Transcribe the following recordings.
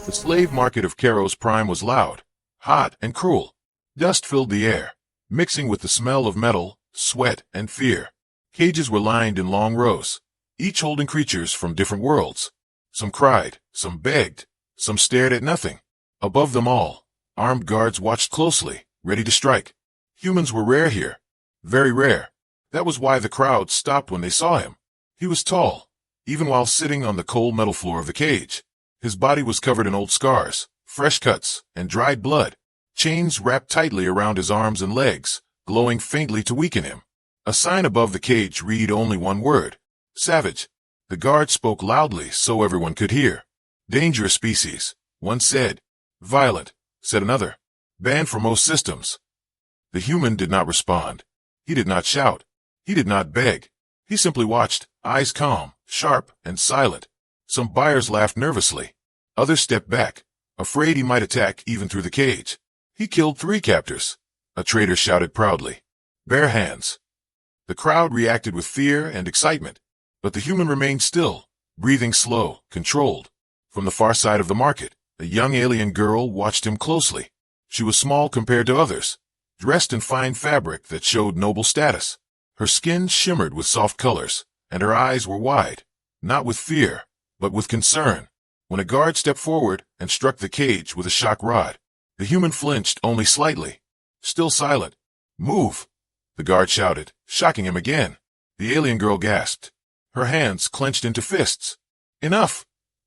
The slave market of Cairo's prime was loud, hot, and cruel. Dust filled the air, mixing with the smell of metal, sweat, and fear. Cages were lined in long rows, each holding creatures from different worlds. Some cried, some begged, some stared at nothing. Above them all, armed guards watched closely, ready to strike. Humans were rare here. Very rare. That was why the crowd stopped when they saw him. He was tall, even while sitting on the cold metal floor of the cage. His body was covered in old scars, fresh cuts, and dried blood. Chains wrapped tightly around his arms and legs, glowing faintly to weaken him. A sign above the cage read only one word: savage. The guard spoke loudly so everyone could hear. Dangerous species, one said. Violent, said another. Banned from most systems. The human did not respond. He did not shout. He did not beg. He simply watched, eyes calm, sharp, and silent. Some buyers laughed nervously. Others stepped back, afraid he might attack even through the cage. He killed 3 captors. A trader shouted proudly. Bare hands. The crowd reacted with fear and excitement, but the human remained still, breathing slow, controlled. From the far side of the market, a young alien girl watched him closely. She was small compared to others, dressed in fine fabric that showed noble status. Her skin shimmered with soft colors, and her eyes were wide, not with fear, but with concern. When a guard stepped forward and struck the cage with a shock rod, the human flinched only slightly. Still silent. Move, the guard shouted, shocking him again. The alien girl gasped. Her hands clenched into fists. Enough,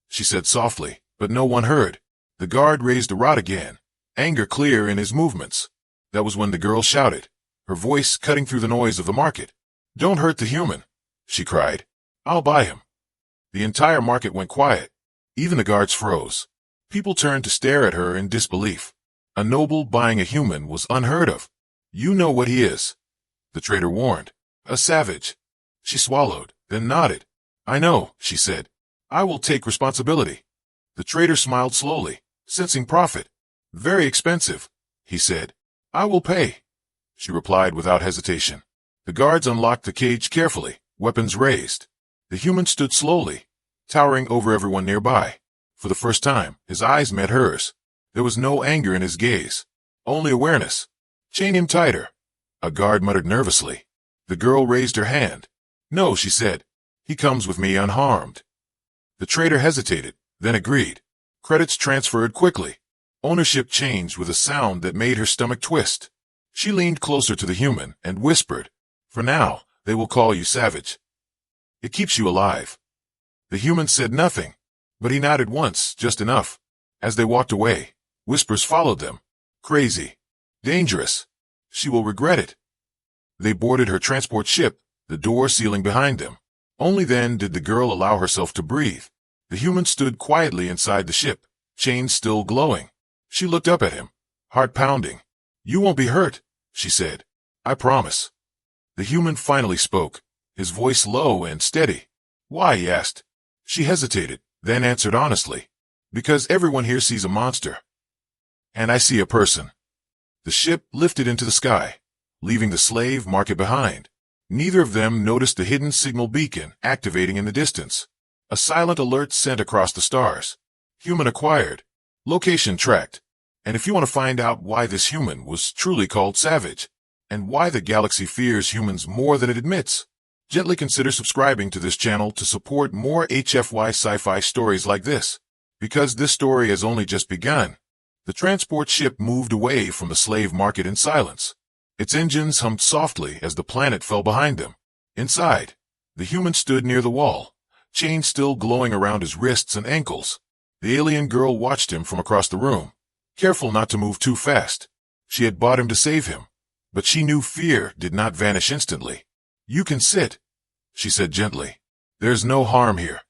she said softly, but no one heard. The guard raised the rod again, anger clear in his movements. That was when the girl shouted, her voice cutting through the noise of the market. Don't hurt the human, she cried. I'll buy him. The entire market went quiet. Even the guards froze. People turned to stare at her in disbelief. A noble buying a human was unheard of. You know what he is, the trader warned. A savage. She swallowed, then nodded. I know, she said. I will take responsibility. The trader smiled slowly, sensing profit. Very expensive, he said. I will pay, she replied without hesitation. The guards unlocked the cage carefully, weapons raised. The human stood slowly, towering over everyone nearby. For the first time, his eyes met hers. There was no anger in his gaze, only awareness. Chain him tighter, a guard muttered nervously. The girl raised her hand. No, she said. He comes with me unharmed. The trader hesitated, then agreed. Credits transferred quickly. Ownership changed with a sound that made her stomach twist. She leaned closer to the human and whispered, For now, they will call you savage. It keeps you alive. The human said nothing, but he nodded once, just enough. As they walked away, whispers followed them. Crazy. Dangerous. She will regret it. They boarded her transport ship, the door sealing behind them. Only then did the girl allow herself to breathe. The human stood quietly inside the ship, chains still glowing. She looked up at him, heart pounding. You won't be hurt, she said. I promise. The human finally spoke, his voice low and steady. Why, he asked. She hesitated, then answered honestly. Because everyone here sees a monster. And I see a person. The ship lifted into the sky, leaving the slave market behind. Neither of them noticed the hidden signal beacon activating in the distance. A silent alert sent across the stars. Human acquired. Location tracked. And if you want to find out why this human was truly called savage, and why the galaxy fears humans more than it admits, gently consider subscribing to this channel to support more HFY sci-fi stories like this. Because this story has only just begun. The transport ship moved away from the slave market in silence. Its engines hummed softly as the planet fell behind them. Inside, the human stood near the wall, chains still glowing around his wrists and ankles. The alien girl watched him from across the room, careful not to move too fast. She had bought him to save him, but she knew fear did not vanish instantly. You can sit, she said gently. There's no harm here.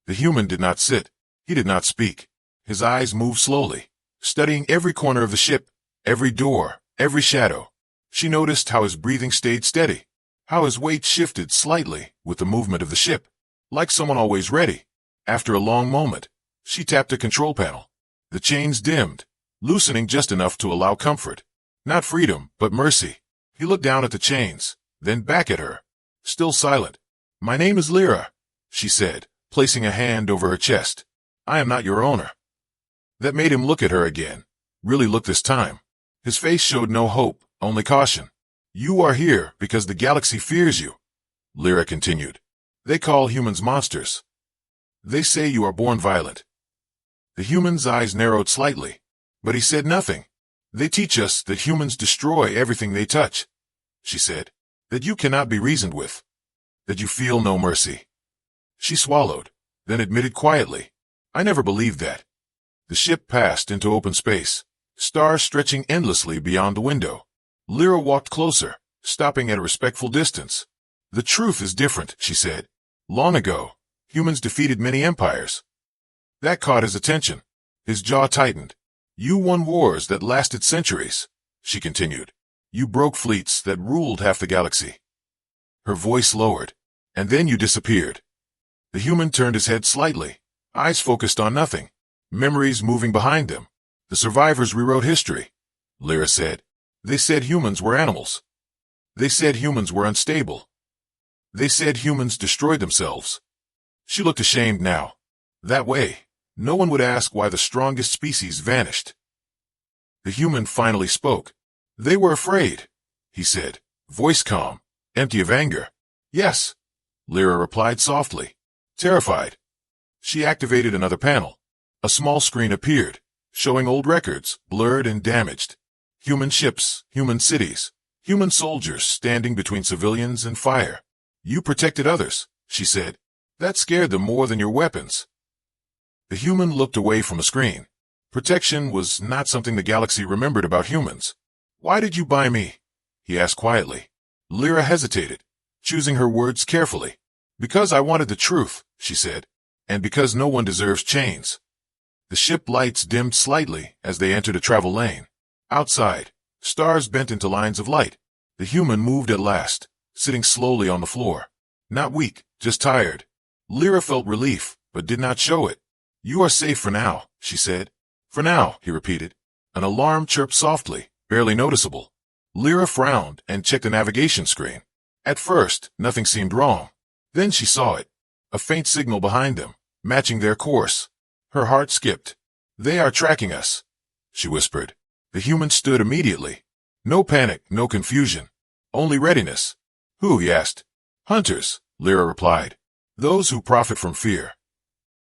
The human did not sit. He did not speak. His eyes moved slowly, studying every corner of the ship, every door, every shadow. She noticed how his breathing stayed steady, how his weight shifted slightly with the movement of the ship, like someone always ready. After a long moment, she tapped a control panel. The chains dimmed, loosening just enough to allow comfort. Not freedom, but mercy. He looked down at the chains, then back at her. Still silent. My name is Lyra, she said, placing a hand over her chest. I am not your owner. That made him look at her again. Really look this time. His face showed no hope, only caution. You are here because the galaxy fears you, Lyra continued. They call humans monsters. They say you are born violent. The human's eyes narrowed slightly, but he said nothing. They teach us that humans destroy everything they touch, she said. That you cannot be reasoned with. That you feel no mercy. She swallowed, then admitted quietly, I never believed that. The ship passed into open space, stars stretching endlessly beyond the window. Lyra walked closer, stopping at a respectful distance. The truth is different, she said. Long ago, humans defeated many empires. That caught his attention. His jaw tightened. You won wars that lasted centuries, she continued. You broke fleets that ruled half the galaxy. Her voice lowered. And then you disappeared. The human turned his head slightly, eyes focused on nothing, memories moving behind them. The survivors rewrote history, Lyra said. They said humans were animals. They said humans were unstable. They said humans destroyed themselves. She looked ashamed now. That way, no one would ask why the strongest species vanished. The human finally spoke. They were afraid, he said, voice calm, empty of anger. Yes, Lyra replied softly. Terrified. She activated another panel. A small screen appeared, showing old records, blurred and damaged. Human ships, human cities, human soldiers standing between civilians and fire. You protected others, she said. That scared them more than your weapons. The human looked away from the screen. Protection was not something the galaxy remembered about humans. Why did you buy me? He asked quietly. Lyra hesitated, choosing her words carefully. Because I wanted the truth, she said, and because no one deserves chains. The ship lights dimmed slightly as they entered a travel lane. Outside, stars bent into lines of light. The human moved at last, sitting slowly on the floor. Not weak, just tired. Lyra felt relief, but did not show it. You are safe for now, she said. For now, he repeated. An alarm chirped softly, barely noticeable. Lyra frowned and checked the navigation screen. At first, nothing seemed wrong. Then she saw it. A faint signal behind them, matching their course. Her heart skipped. They are tracking us, she whispered. The human stood immediately. No panic, no confusion. Only readiness. Who, he asked. Hunters, Lyra replied. Those who profit from fear.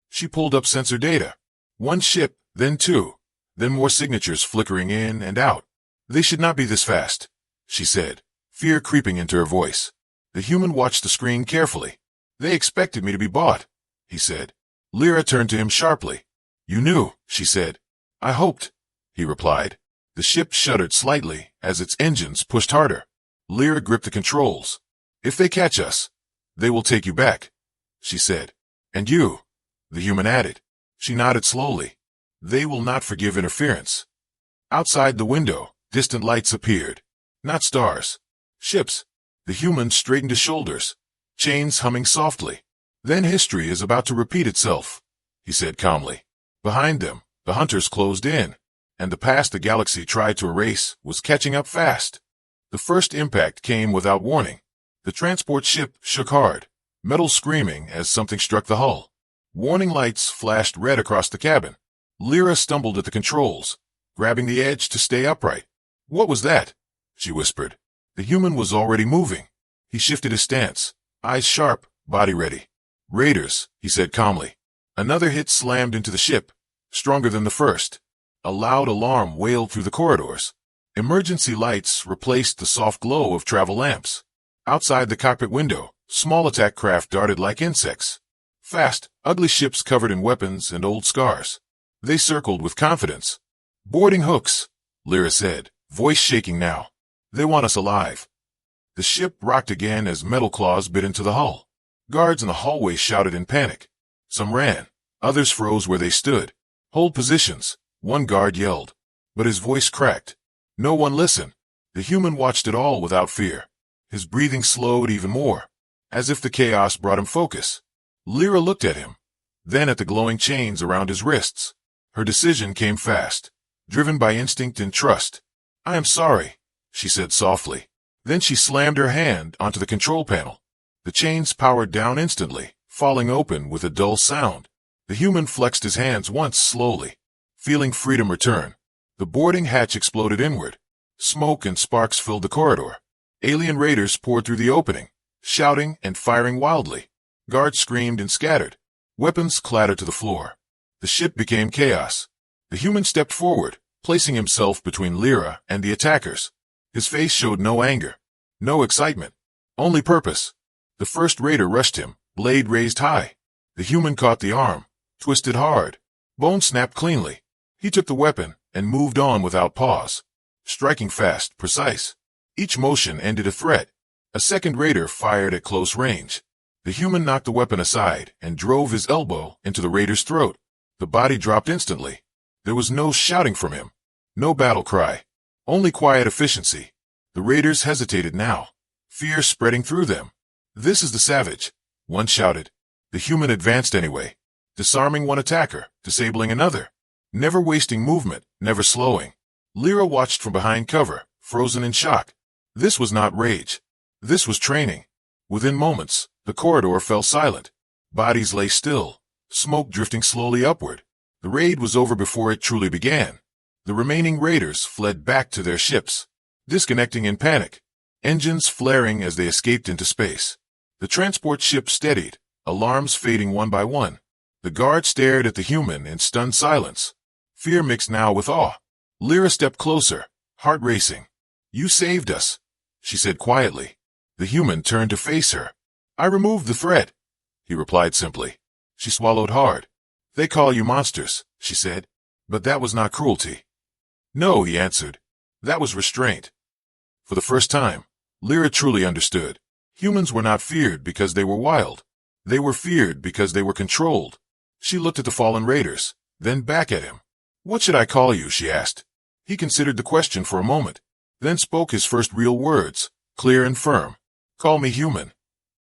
She pulled up sensor data. One ship, then two, then more signatures flickering in and out. They should not be this fast, she said, fear creeping into her voice. The human watched the screen carefully. They expected me to be bought, he said. Lyra turned to him sharply. You knew, she said. I hoped, he replied. The ship shuddered slightly as its engines pushed harder. Lyra gripped the controls. If they catch us, they will take you back, she said. And you, the human added. She nodded slowly. They will not forgive interference. Outside the window, distant lights appeared. Not stars. Ships. The human straightened his shoulders, chains humming softly. Then history is about to repeat itself, he said calmly. Behind them, the hunters closed in, and the past the galaxy tried to erase was catching up fast. The first impact came without warning. The transport ship shook hard, metal screaming as something struck the hull. Warning lights flashed red across the cabin. Lyra stumbled at the controls, grabbing the edge to stay upright. What was that? She whispered. The human was already moving. He shifted his stance, eyes sharp, body ready. Raiders, he said calmly. Another hit slammed into the ship, stronger than the first. A loud alarm wailed through the corridors. Emergency lights replaced the soft glow of travel lamps. Outside the cockpit window, small attack craft darted like insects. Fast, ugly ships covered in weapons and old scars. They circled with confidence. Boarding hooks, Lyra said, voice shaking now. They want us alive. The ship rocked again as metal claws bit into the hull. Guards in the hallway shouted in panic. Some ran. Others froze where they stood. Hold positions, one guard yelled. But his voice cracked. No one listened. The human watched it all without fear. His breathing slowed even more, as if the chaos brought him focus. Lyra looked at him, then at the glowing chains around his wrists. Her decision came fast, driven by instinct and trust. I am sorry, she said softly. Then she slammed her hand onto the control panel. The chains powered down instantly, falling open with a dull sound. The human flexed his hands once slowly. feeling freedom return. The boarding hatch exploded inward. Smoke and sparks filled the corridor. Alien raiders poured through the opening, shouting and firing wildly. Guards screamed and scattered. Weapons clattered to the floor. The ship became chaos. The human stepped forward, placing himself between Lyra and the attackers. His face showed no anger, no excitement, only purpose. The first raider rushed him, blade raised high. The human caught the arm, twisted hard. Bone snapped cleanly. He took the weapon and moved on without pause, striking fast, precise. Each motion ended a threat. A second raider fired at close range. The human knocked the weapon aside and drove his elbow into the raider's throat. The body dropped instantly. There was no shouting from him, no battle cry, only quiet efficiency. The raiders hesitated now, fear spreading through them. This is the savage, one shouted. The human advanced anyway, disarming one attacker, disabling another, never wasting movement, never slowing. Lyra watched from behind cover, frozen in shock. This was not rage. This was training. Within moments, the corridor fell silent. Bodies lay still, smoke drifting slowly upward. The raid was over before it truly began. The remaining raiders fled back to their ships, disconnecting in panic, engines flaring as they escaped into space. The transport ship steadied, alarms fading one by one. The guard stared at the human in stunned silence, fear mixed now with awe. Lyra stepped closer, heart racing. "You saved us," she said quietly. The human turned to face her. "I removed the threat," he replied simply. She swallowed hard. "They call you monsters," she said, "but that was not cruelty." "No," he answered. "That was restraint." For the first time, Lyra truly understood. Humans were not feared because they were wild. They were feared because they were controlled. She looked at the fallen raiders, then back at him. "What should I call you?" she asked. He considered the question for a moment, then spoke his first real words, clear and firm. "Call me human."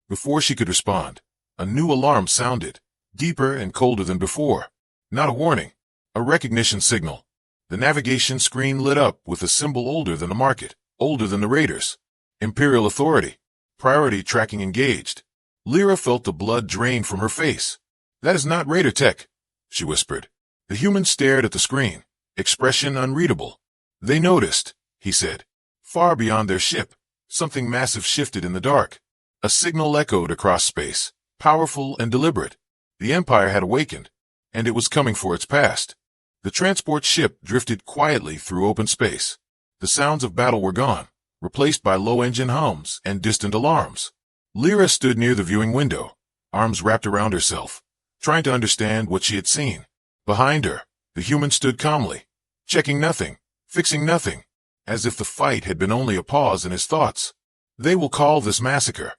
Before she could respond, a new alarm sounded, deeper and colder than before. Not a warning, a recognition signal. The navigation screen lit up with a symbol older than the market, older than the raiders. Imperial authority. Priority tracking engaged. Lyra felt the blood drain from her face. "That is not raider tech," she whispered. The human stared at the screen, expression unreadable. "They noticed," he said. Far beyond their ship, something massive shifted in the dark. A signal echoed across space, powerful and deliberate. The Empire had awakened, and it was coming for its past. The transport ship drifted quietly through open space. The sounds of battle were gone, replaced by low engine hums and distant alarms. Lyra stood near the viewing window, arms wrapped around herself, trying to understand what she had seen. Behind her, the human stood calmly, checking nothing, fixing nothing, as if the fight had been only a pause in his thoughts. "They will call this massacre,"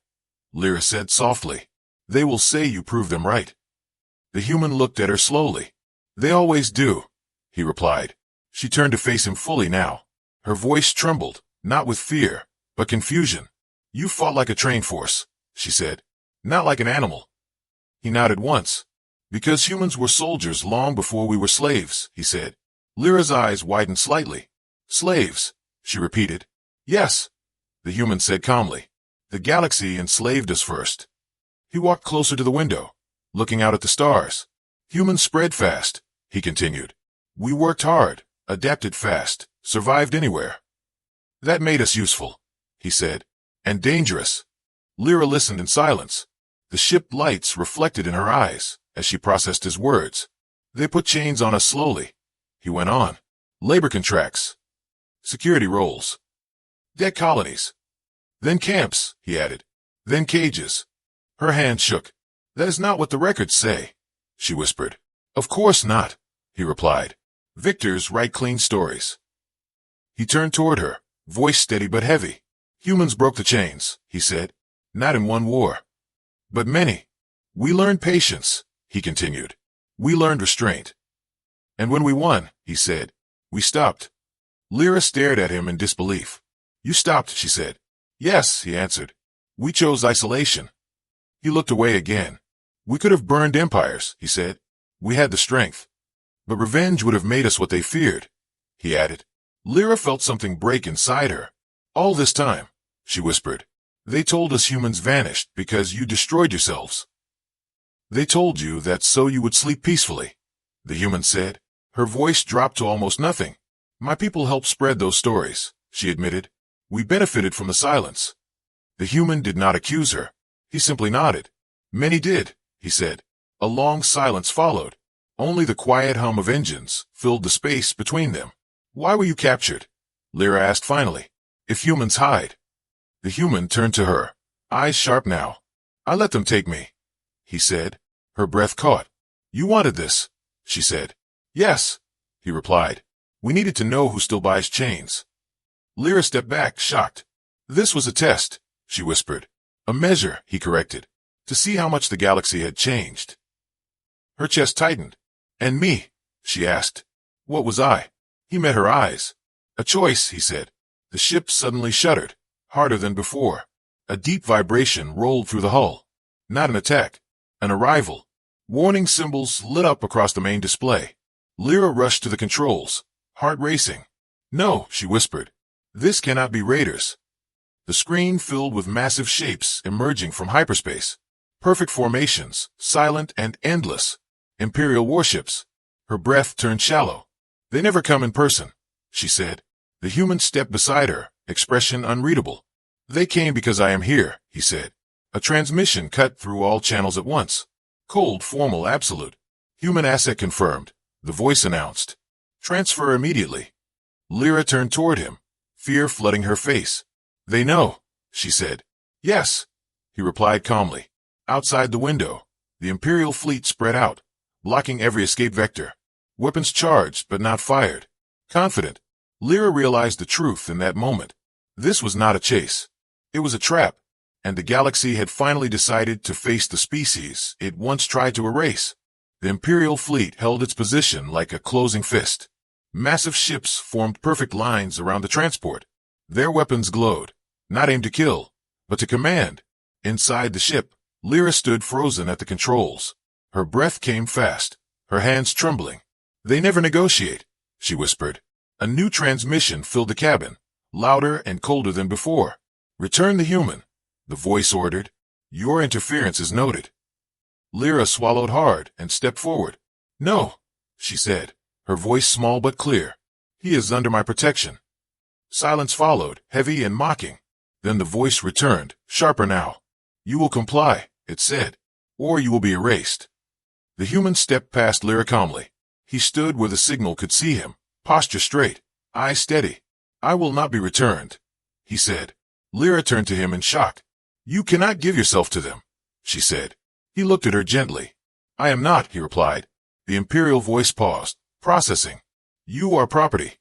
Lyra said softly. "They will say you proved them right." The human looked at her slowly. "They always do," he replied. She turned to face him fully now. Her voice trembled, not with fear, but confusion. "You fought like a trained force," she said, "not like an animal." He nodded once. "Because humans were soldiers long before we were slaves," he said. Lyra's eyes widened slightly. "Slaves," she repeated. "Yes," the human said calmly. "The galaxy enslaved us first." He walked closer to the window, looking out at the stars. "Humans spread fast," he continued. "We worked hard, adapted fast, survived anywhere. That made us useful," he said, "and dangerous." Lyra listened in silence. The ship lights reflected in her eyes as she processed his words. "They put chains on us slowly," he went on. "Labor contracts, security roles, deck colonies, then camps," he added, "then cages." Her hand shook. "That is not what the records say," she whispered. "Of course not," he replied. "Victors write clean stories." He turned toward her, voice steady but heavy. "Humans broke the chains," he said. "Not in one war, but many. We learned patience," he continued. "We learned restraint. And when we won," he said, "we stopped." Lyra stared at him in disbelief. "You stopped," she said. "Yes," he answered. "We chose isolation." He looked away again. "We could have burned empires," he said. "We had the strength. But revenge would have made us what they feared," he added. Lyra felt something break inside her. "All this time," she whispered, "they told us humans vanished because you destroyed yourselves. They told you that so you would sleep peacefully," the human said. Her voice dropped to almost nothing. My people helped spread those stories, she admitted. We benefited from the silence. The human did not accuse her. He simply nodded. Many did, he said. A long silence followed. Only the quiet hum of engines filled the space between them. Why were you captured? Lyra asked finally. If humans hide. The human turned to her, eyes sharp now. I let them take me, he said. Her breath caught. You wanted this, she said. Yes, he replied. We needed to know who still buys chains. Lyra stepped back, shocked. This was a test, she whispered. A measure, he corrected, to see how much the galaxy had changed. Her chest tightened. And me? She asked. What was I? He met her eyes. A choice, he said. The ship suddenly shuddered, harder than before. A deep vibration rolled through the hull. Not an attack. An arrival. Warning symbols lit up across the main display. Lyra rushed to the controls, heart racing. No, she whispered. This cannot be raiders. The screen filled with massive shapes emerging from hyperspace. Perfect formations, silent and endless. Imperial warships. Her breath turned shallow. They never come in person, she said. The human stepped beside her, expression unreadable. They came because I am here, he said. A transmission cut through all channels at once. Cold, formal, absolute. Human asset confirmed, the voice announced. Transfer immediately. Lyra turned toward him, fear flooding her face. They know, she said. Yes, he replied calmly. Outside the window, the Imperial fleet spread out, blocking every escape vector. Weapons charged but not fired. Confident, Lyra realized the truth in that moment. This was not a chase. It was a trap, and the galaxy had finally decided to face the species it once tried to erase. The Imperial fleet held its position like a closing fist. Massive ships formed perfect lines around the transport. Their weapons glowed, not aimed to kill, but to command. Inside the ship, Lyra stood frozen at the controls. Her breath came fast, her hands trembling. They never negotiate, she whispered. A new transmission filled the cabin, louder and colder than before. Return the human, the voice ordered. Your interference is noted. Lyra swallowed hard and stepped forward. No, she said, her voice small but clear. He is under my protection. Silence followed, heavy and mocking. Then the voice returned, sharper now. You will comply, it said, or you will be erased. The human stepped past Lyra calmly. He stood where the signal could see him, posture straight, eyes steady. I will not be returned, he said. Lyra turned to him in shock. You cannot give yourself to them, she said. He looked at her gently. I am not, he replied. The Imperial voice paused, processing. You are property,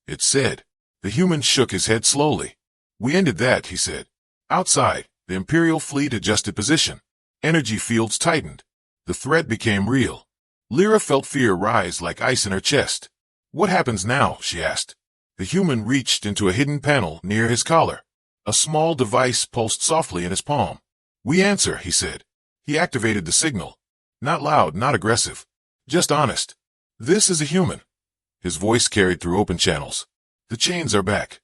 it said. The human shook his head slowly. We ended that, he said. Outside, the Imperial fleet adjusted position. Energy fields tightened. The threat became real. Lyra felt fear rise like ice in her chest. What happens now? She asked. The human reached into a hidden panel near his collar. A small device pulsed softly in his palm. We answer, he said. He activated the signal. Not loud, not aggressive. Just honest. This is a human. His voice carried through open channels. The chains are back.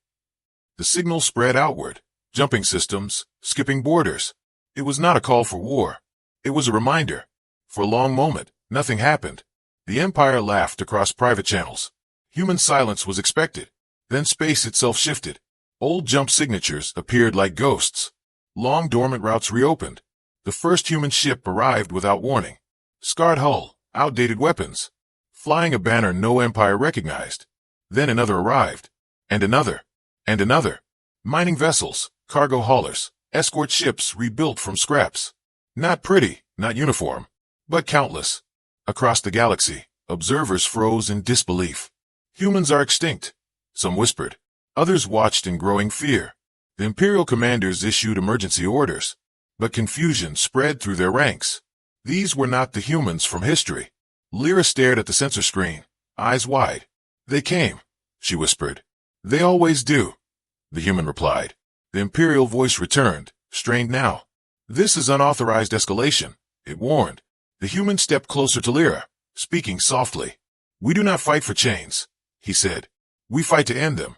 The signal spread outward, jumping systems, skipping borders. It was not a call for war. It was a reminder. For a long moment, nothing happened. The Empire laughed across private channels. Human silence was expected. Then space itself shifted. Old jump signatures appeared like ghosts. Long dormant routes reopened. The first human ship arrived without warning. Scarred hull, outdated weapons. Flying a banner no Empire recognized. Then another arrived. And another. And another. Mining vessels, cargo haulers, escort ships rebuilt from scraps. Not pretty, not uniform, but countless. Across the galaxy, observers froze in disbelief. Humans are extinct, some whispered. Others watched in growing fear. The Imperial commanders issued emergency orders, but confusion spread through their ranks. These were not the humans from history. Lyra stared at the sensor screen, eyes wide. They came, she whispered. They always do, the human replied. The Imperial voice returned, strained now. This is unauthorized escalation, it warned. The human stepped closer to Lyra, speaking softly. We do not fight for chains, he said. We fight to end them.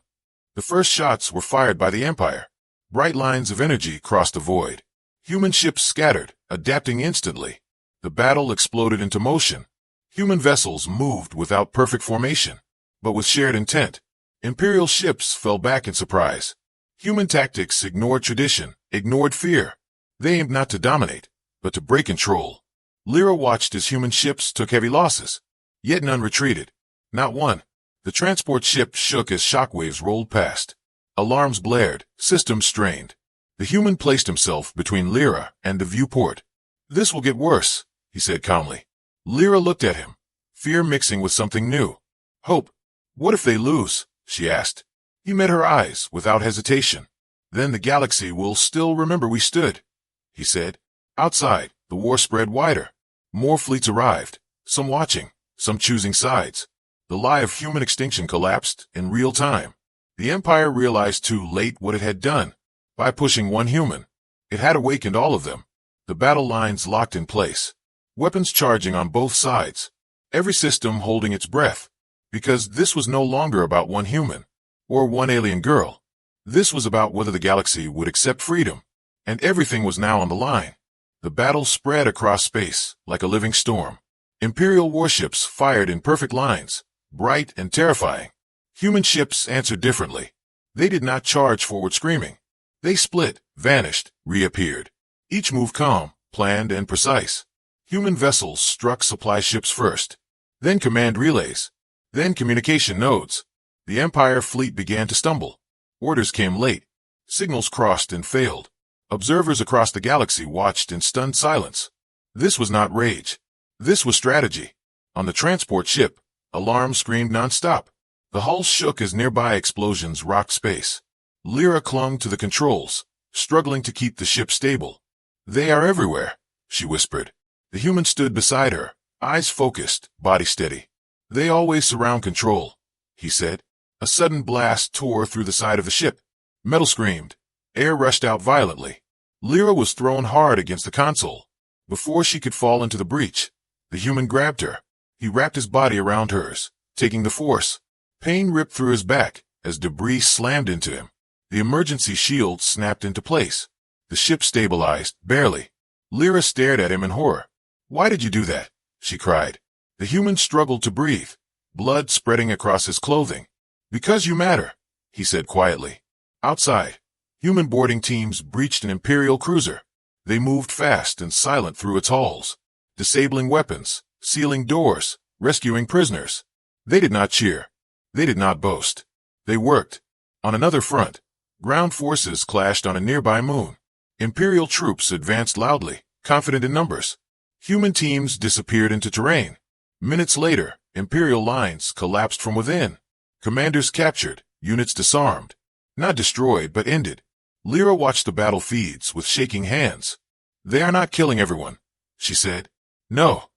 The first shots were fired by the Empire. Bright lines of energy crossed the void. Human ships scattered, adapting instantly. The battle exploded into motion. Human vessels moved without perfect formation, but with shared intent. Imperial ships fell back in surprise. Human tactics ignored tradition, ignored fear. They aimed not to dominate, but to break control. Lyra watched as human ships took heavy losses, yet none retreated. Not one. The transport ship shook as shockwaves rolled past. Alarms blared, systems strained. The human placed himself between Lyra and the viewport. "This will get worse," he said calmly. Lyra looked at him, fear mixing with something new. "Hope. What if they lose?" she asked. He met her eyes without hesitation. "Then the galaxy will still remember we stood," he said. Outside, the war spread wider. More fleets arrived, some watching, some choosing sides. The lie of human extinction collapsed in real time. The Empire realized too late what it had done. By pushing one human, it had awakened all of them. The battle lines locked in place. Weapons charging on both sides. Every system holding its breath. Because this was no longer about one human, or one alien girl. This was about whether the galaxy would accept freedom. And everything was now on the line. The battle spread across space, like a living storm. Imperial warships fired in perfect lines, bright and terrifying. Human ships answered differently. They did not charge forward screaming. They split, vanished, reappeared. Each move calm, planned, and precise. Human vessels struck supply ships first, then command relays, then communication nodes. The Empire fleet began to stumble. Orders came late. Signals crossed and failed. Observers across the galaxy watched in stunned silence. This was not rage. This was strategy. On the transport ship, alarms screamed nonstop. The hull shook as nearby explosions rocked space. Lyra clung to the controls, struggling to keep the ship stable. "They are everywhere," she whispered. The human stood beside her, eyes focused, body steady. "They always surround control," he said. A sudden blast tore through the side of the ship. Metal screamed. Air rushed out violently. Lyra was thrown hard against the console. Before she could fall into the breach, the human grabbed her. He wrapped his body around hers, taking the force. Pain ripped through his back as debris slammed into him. The emergency shield snapped into place. The ship stabilized, barely. Lyra stared at him in horror. "Why did you do that?" she cried. The human struggled to breathe, blood spreading across his clothing. "Because you matter," he said quietly. Outside, human boarding teams breached an Imperial cruiser. They moved fast and silent through its halls, disabling weapons, sealing doors, rescuing prisoners. They did not cheer. They did not boast. They worked. On another front, ground forces clashed on a nearby moon. Imperial troops advanced loudly, confident in numbers. Human teams disappeared into terrain. Minutes later, Imperial lines collapsed from within. Commanders captured, units disarmed. Not destroyed, but ended. Lyra watched the battle feeds with shaking hands. "They are not killing everyone," she said. "No,"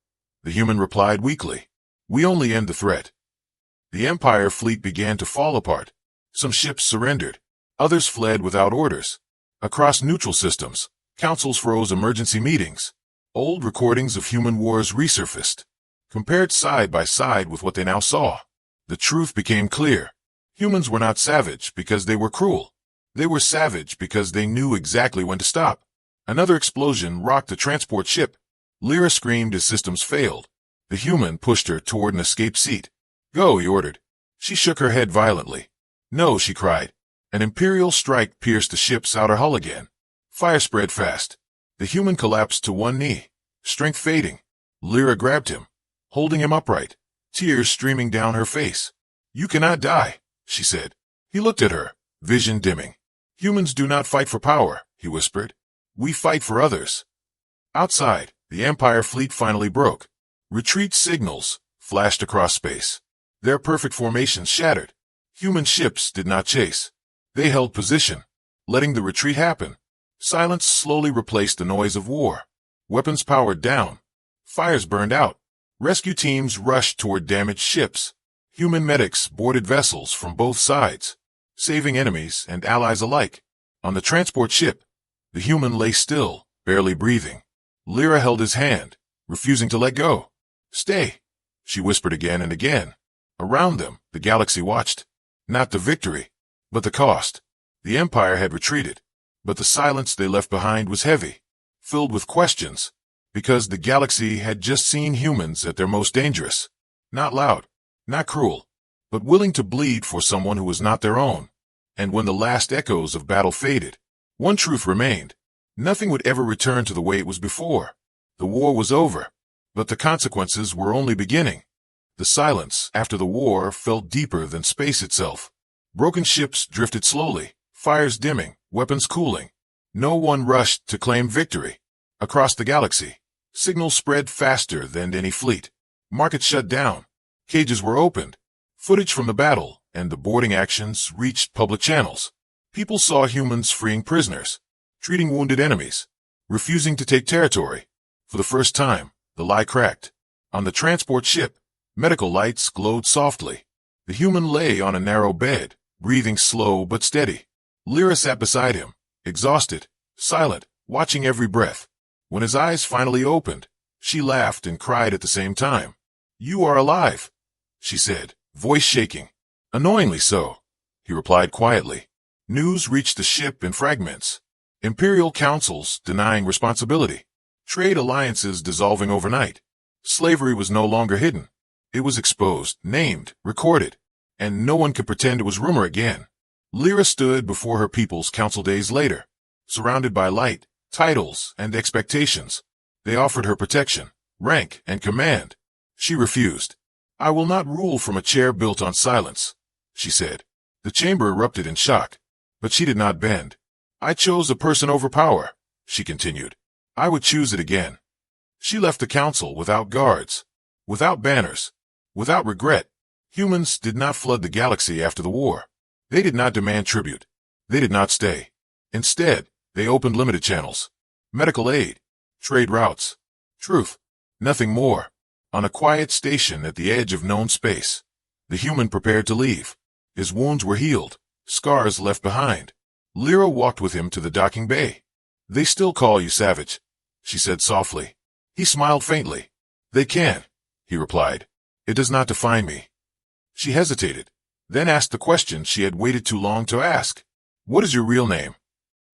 the human replied weakly. "We only end the threat." The Empire fleet began to fall apart. Some ships surrendered. Others fled without orders. Across neutral systems, councils froze emergency meetings. Old recordings of human wars resurfaced. Compared side by side with what they now saw, the truth became clear. Humans were not savage because they were cruel. They were savage because they knew exactly when to stop. Another explosion rocked the transport ship. Lyra screamed as systems failed. The human pushed her toward an escape seat. "Go," he ordered. She shook her head violently. "No," she cried. An Imperial strike pierced the ship's outer hull again. Fire spread fast. The human collapsed to one knee, strength fading. Lyra grabbed him, holding him upright, tears streaming down her face. "You cannot die," she said. He looked at her, vision dimming. "Humans do not fight for power," he whispered. "We fight for others." Outside, the Empire fleet finally broke. Retreat signals flashed across space. Their perfect formations shattered. Human ships did not chase. They held position, letting the retreat happen. Silence slowly replaced the noise of war. Weapons powered down. Fires burned out. Rescue teams rushed toward damaged ships. Human medics boarded vessels from both sides, saving enemies and allies alike. On the transport ship, the human lay still, barely breathing. Lyra held his hand, refusing to let go. "Stay," she whispered again and again. Around them, the galaxy watched. Not the victory, but the cost. The Empire had retreated, but the silence they left behind was heavy, filled with questions. Because the galaxy had just seen humans at their most dangerous. Not loud, not cruel, but willing to bleed for someone who was not their own. And when the last echoes of battle faded, one truth remained. Nothing would ever return to the way it was before. The war was over, but the consequences were only beginning. The silence after the war felt deeper than space itself. Broken ships drifted slowly, fires dimming, weapons cooling. No one rushed to claim victory. Across the galaxy, signals spread faster than any fleet. Markets shut down. Cages were opened. Footage from the battle and the boarding actions reached public channels. People saw humans freeing prisoners, treating wounded enemies, refusing to take territory. For the first time, the lie cracked. On the transport ship, medical lights glowed softly. The human lay on a narrow bed, breathing slow but steady. Lyra sat beside him, exhausted, silent, watching every breath. When his eyes finally opened, she laughed and cried at the same time. "You are alive," she said, voice shaking. "Annoyingly so," he replied quietly. News reached the ship in fragments. Imperial councils denying responsibility. Trade alliances dissolving overnight. Slavery was no longer hidden. It was exposed, named, recorded, and no one could pretend it was rumor again. Lyra stood before her people's council days later, surrounded by light, titles, and expectations. They offered her protection, rank, and command. She refused. "I will not rule from a chair built on silence," she said. The chamber erupted in shock, but she did not bend. "I chose a person over power," she continued. "I would choose it again." She left the council without guards, without banners, without regret. Humans did not flood the galaxy after the war. They did not demand tribute. They did not stay. Instead, they opened limited channels. Medical aid, trade routes, truth, nothing more. On a quiet station at the edge of known space, the human prepared to leave. His wounds were healed, scars left behind. Lyra walked with him to the docking bay. "They still call you savage," she said softly. He smiled faintly. "They can," he replied. "It does not define me." She hesitated, then asked the question she had waited too long to ask. "What is your real name?"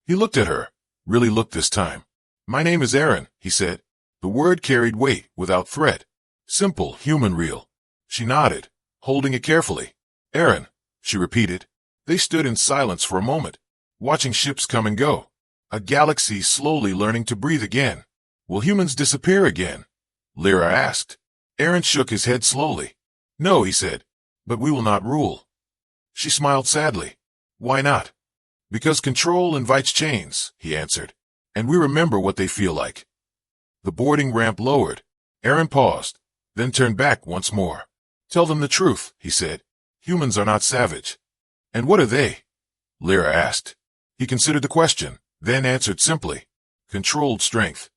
He looked at her, really looked this time. "My name is Aaron," he said. The word carried weight without threat. Simple, human real. She nodded, holding it carefully. "Aaron," she repeated. They stood in silence for a moment, watching ships come and go. A galaxy slowly learning to breathe again. "Will humans disappear again?" Lyra asked. Aaron shook his head slowly. "No," he said, "but we will not rule." She smiled sadly. "Why not?" "Because control invites chains," he answered, "and we remember what they feel like." The boarding ramp lowered. Aaron paused, then turned back once more. "Tell them the truth," he said. "Humans are not savage." "And what are they?" Lyra asked. He considered the question, then answered simply. "Controlled strength."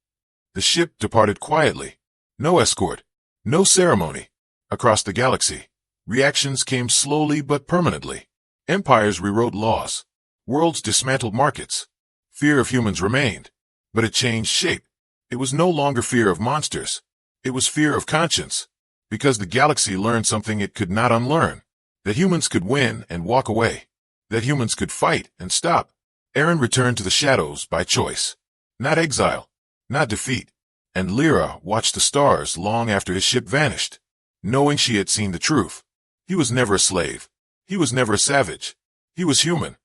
The ship departed quietly. No escort, no ceremony. Across the galaxy, reactions came slowly but permanently. Empires rewrote laws. Worlds dismantled markets. Fear of humans remained, but it changed shape. It was no longer fear of monsters. It was fear of conscience, because the galaxy learned something it could not unlearn, that humans could win and walk away, that humans could fight and stop. Aaron returned to the shadows by choice, not exile, not defeat, and Lyra watched the stars long after his ship vanished, knowing she had seen the truth. He was never a slave. He was never a savage. He was human.